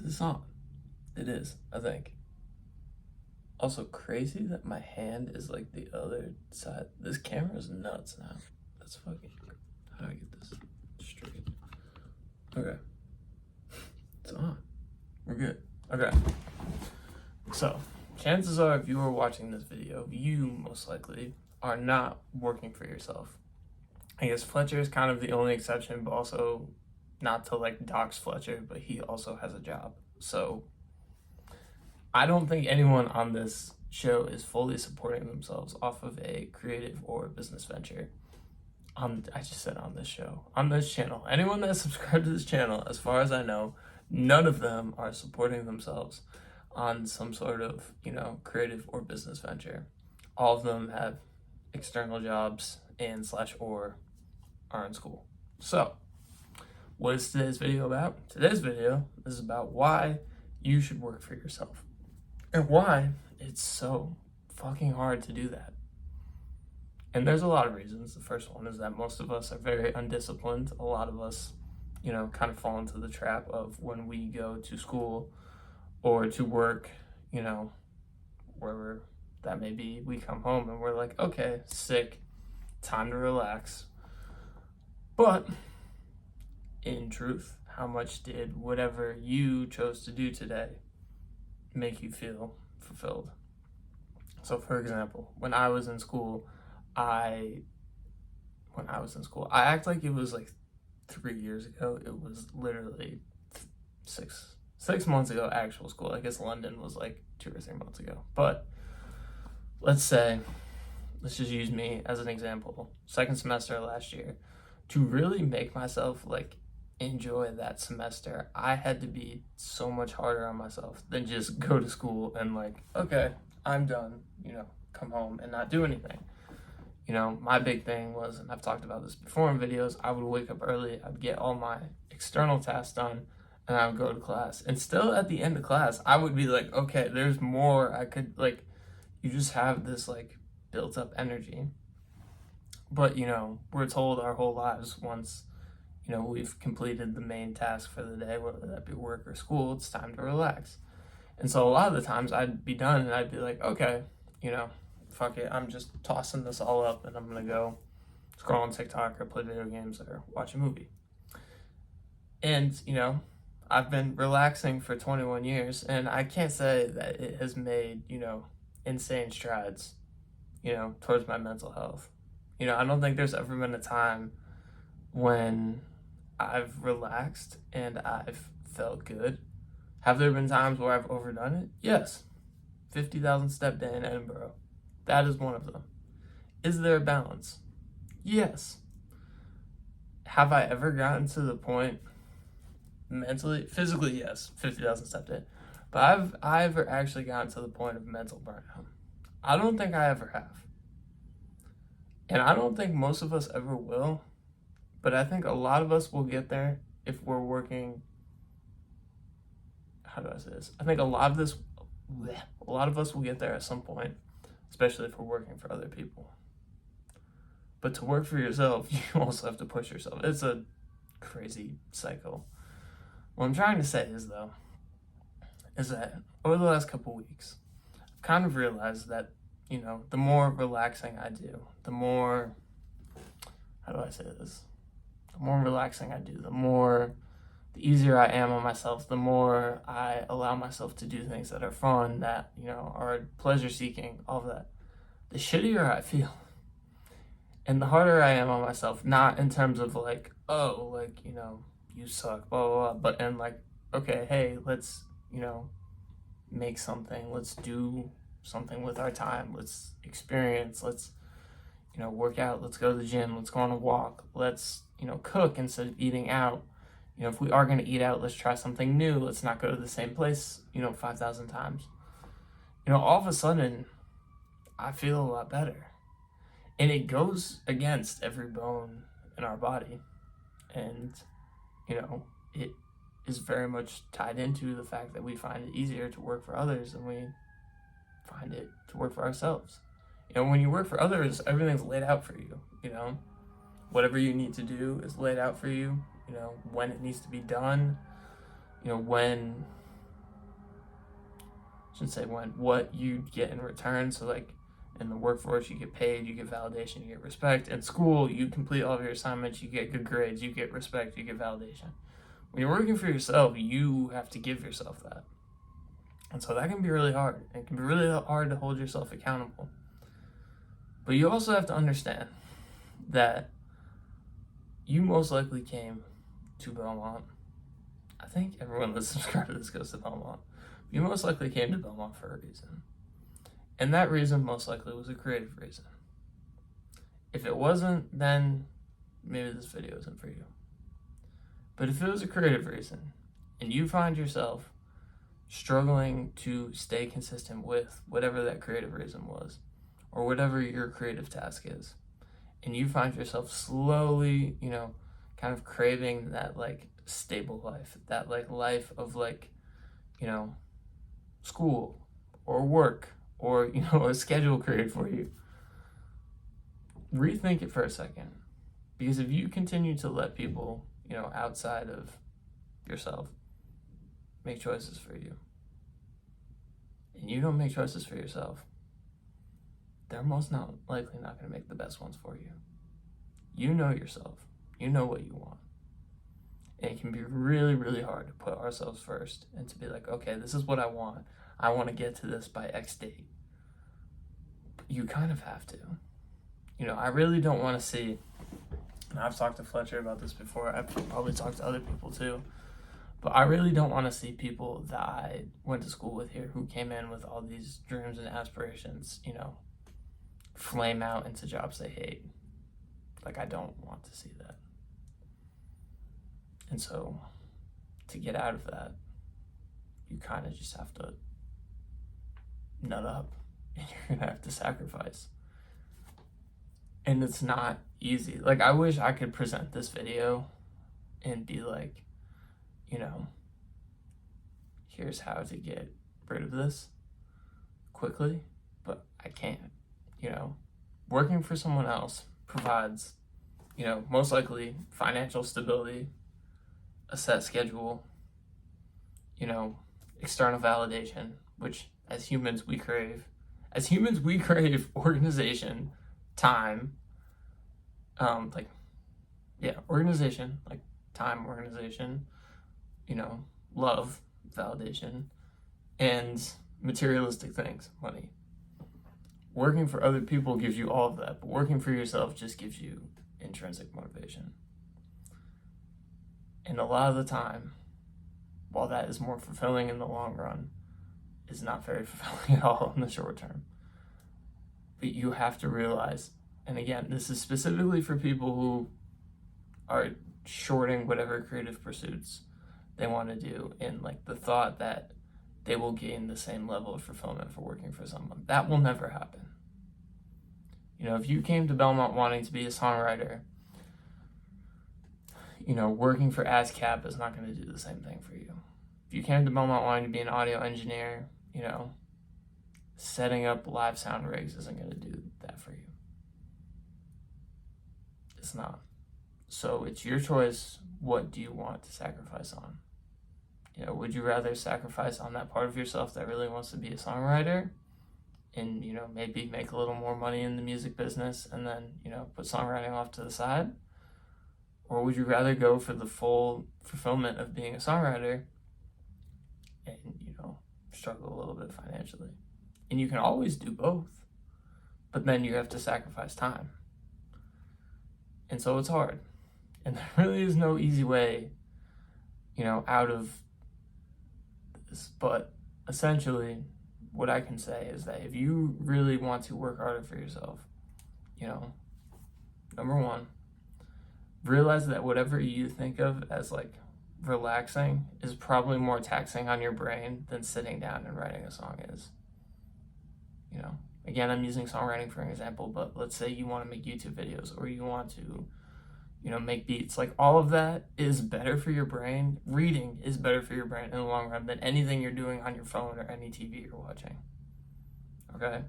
this on? It is, I think. Also crazy that my hand is like the other side. This camera is nuts now. That's fucking, how do I get this straight? Okay. It's on. We're good. Okay. So, chances are if you are watching this video, you most likely are not working for yourself. I guess Fletcher is kind of the only exception, but also not to like dox Fletcher, but he also has a job. So I don't think anyone on this show is fully supporting themselves off of a creative or business venture. I just said on this show, on this channel. Anyone that's subscribed to this channel, as far as I know, none of them are supporting themselves on some sort of, creative or business venture. All of them have external jobs and or are in school. So, what is today's video about? Today's video is about why you should work for yourself and why it's so fucking hard to do that. And there's a lot of reasons. The first one is that most of us are very undisciplined. A lot of us, kind of fall into the trap of when we go to school or to work, wherever that may be, we come home and we're like, okay, sick, time to relax. But in truth, how much did whatever you chose to do today make you feel fulfilled? So for example, when I was in school, I act like it was like 3 years ago. It was literally 6 months ago, actual school. I guess London was like 2 or 3 months ago. But let's just use me as an example. Second semester last year, to really make myself like enjoy that semester, I had to be so much harder on myself than just go to school and like, okay, I'm done, come home and not do anything. My big thing was, and I've talked about this before in videos, I would wake up early, I'd get all my external tasks done, and I would go to class. And still at the end of class, I would be like, okay, there's more I could, like, you just have this like built up energy. But, we're told our whole lives once, we've completed the main task for the day, whether that be work or school, it's time to relax. And so a lot of the times I'd be done and I'd be like, okay, fuck it, I'm just tossing this all up and I'm gonna go scroll on TikTok or play video games or watch a movie. And, I've been relaxing for 21 years and I can't say that it has made, insane strides, towards my mental health. I don't think there's ever been a time when I've relaxed and I've felt good. Have there been times where I've overdone it? Yes. 50,000 step day in Edinburgh. That is one of them. Is there a balance? Yes. Have I ever gotten to the point mentally, physically, yes, 50,000 step day. But I've actually gotten to the point of mental burnout. I don't think I ever have. And I don't think most of us ever will, but I think a lot of us will get there if we're working. How do I say this? I think a lot of us will get there at some point, especially if we're working for other people. But to work for yourself, you also have to push yourself. It's a crazy cycle. What I'm trying to say is that over the last couple weeks, I've kind of realized that, the more relaxing I do, the more relaxing I do, the easier I am on myself, the more I allow myself to do things that are fun, that, are pleasure seeking, all of that, the shittier I feel. And the harder I am on myself, not in terms of like, oh, like, you suck, blah, blah, blah, but in like, okay, hey, let's, make something, let's do something with our time, let's experience, let's, work out, let's go to the gym, let's go on a walk, let's, cook instead of eating out. If we are going to eat out, let's try something new, let's not go to the same place, 5,000 times. All of a sudden, I feel a lot better. And it goes against every bone in our body. And, it is very much tied into the fact that we find it easier to work for others than we find it to work for ourselves. When you work for others, everything's laid out for you, whatever you need to do is laid out for you, when it needs to be done, when shouldn't say when, what you get in return. So like in the workforce, you get paid, you get validation, you get respect. In school, you complete all of your assignments, you get good grades, you get respect, you get validation. When you're working for yourself, you have to give yourself that. And so that can be really hard. It can be really hard to hold yourself accountable. But you also have to understand that you most likely came to Belmont. I think everyone that's subscribed to this goes to Belmont. You most likely came to Belmont for a reason. And that reason most likely was a creative reason. If it wasn't, then maybe this video isn't for you. But if it was a creative reason, and you find yourself struggling to stay consistent with whatever that creative reason was, or whatever your creative task is, and you find yourself slowly, kind of craving that like stable life, that like life of like, school or work or, a schedule created for you, rethink it for a second. Because if you continue to let people, outside of yourself make choices for you, and you don't make choices for yourself, they're most not likely not going to make the best ones for you. You know yourself. You know what you want. And it can be really, really hard to put ourselves first and to be like, okay, this is what I want. I want to get to this by X date. But you kind of have to. I really don't want to see, and I've talked to Fletcher about this before, I've probably talked to other people too, but I really don't want to see people that I went to school with here who came in with all these dreams and aspirations, flame out into jobs they hate. Like, I don't want to see that. And so, to get out of that, you kind of just have to nut up, and you're going to have to sacrifice. And it's not easy. Like, I wish I could present this video and be like, here's how to get rid of this quickly, but I can't. Working for someone else provides, most likely financial stability, a set schedule, external validation, which as humans we crave. As humans we crave organization, time, organization, like time, organization, love, validation, and materialistic things, money. Working for other people gives you all of that, but working for yourself just gives you intrinsic motivation. And a lot of the time, while that is more fulfilling in the long run, is not very fulfilling at all in the short term. But you have to realize, and again, this is specifically for people who are shorting whatever creative pursuits they want to do in like the thought that they will gain the same level of fulfillment for working for someone. That will never happen. If you came to Belmont wanting to be a songwriter, working for ASCAP is not going to do the same thing for you. If you came to Belmont wanting to be an audio engineer, setting up live sound rigs isn't going to do that for you. It's not. So it's your choice. What do you want to sacrifice on? Would you rather sacrifice on that part of yourself that really wants to be a songwriter and, maybe make a little more money in the music business and then, put songwriting off to the side? Or would you rather go for the full fulfillment of being a songwriter and, struggle a little bit financially? And you can always do both, but then you have to sacrifice time. And so it's hard. And there really is no easy way, out of this. But essentially, what I can say is that if you really want to work harder for yourself, number one, realize that whatever you think of as like relaxing is probably more taxing on your brain than sitting down and writing a song is. Again, I'm using songwriting for an example, but let's say you want to make YouTube videos or you want to, make beats. Like, all of that is better for your brain. Reading is better for your brain in the long run than anything you're doing on your phone or any TV you're watching. Okay?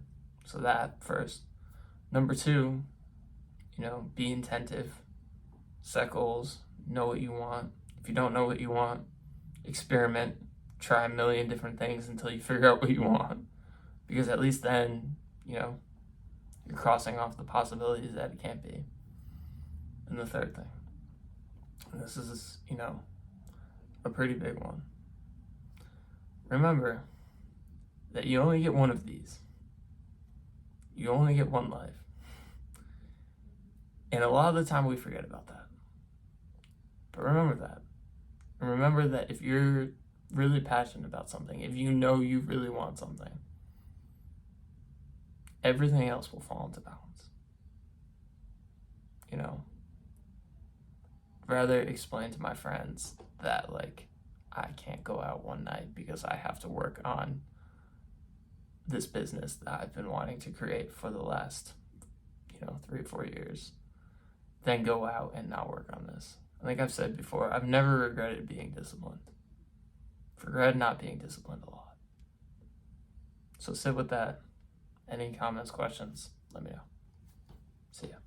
So that first. Number two, be attentive. Set goals. Know what you want. If you don't know what you want, experiment. try a million different things until you figure out what you want. Because at least then, you're crossing off the possibilities that it can't be. And the third thing, and this is, a pretty big one. Remember that you only get one of these. You only get one life. And a lot of the time we forget about that. But remember that. And remember that if you're really passionate about something, if you know you really want something, everything else will fall into balance. Rather explain to my friends that, I can't go out one night because I have to work on this business that I've been wanting to create for the last, 3 or 4 years, then go out and not work on this. I think I've said before, I've never regretted being disciplined. I've regretted not being disciplined a lot. So sit with that. Any comments, questions, let me know. See ya.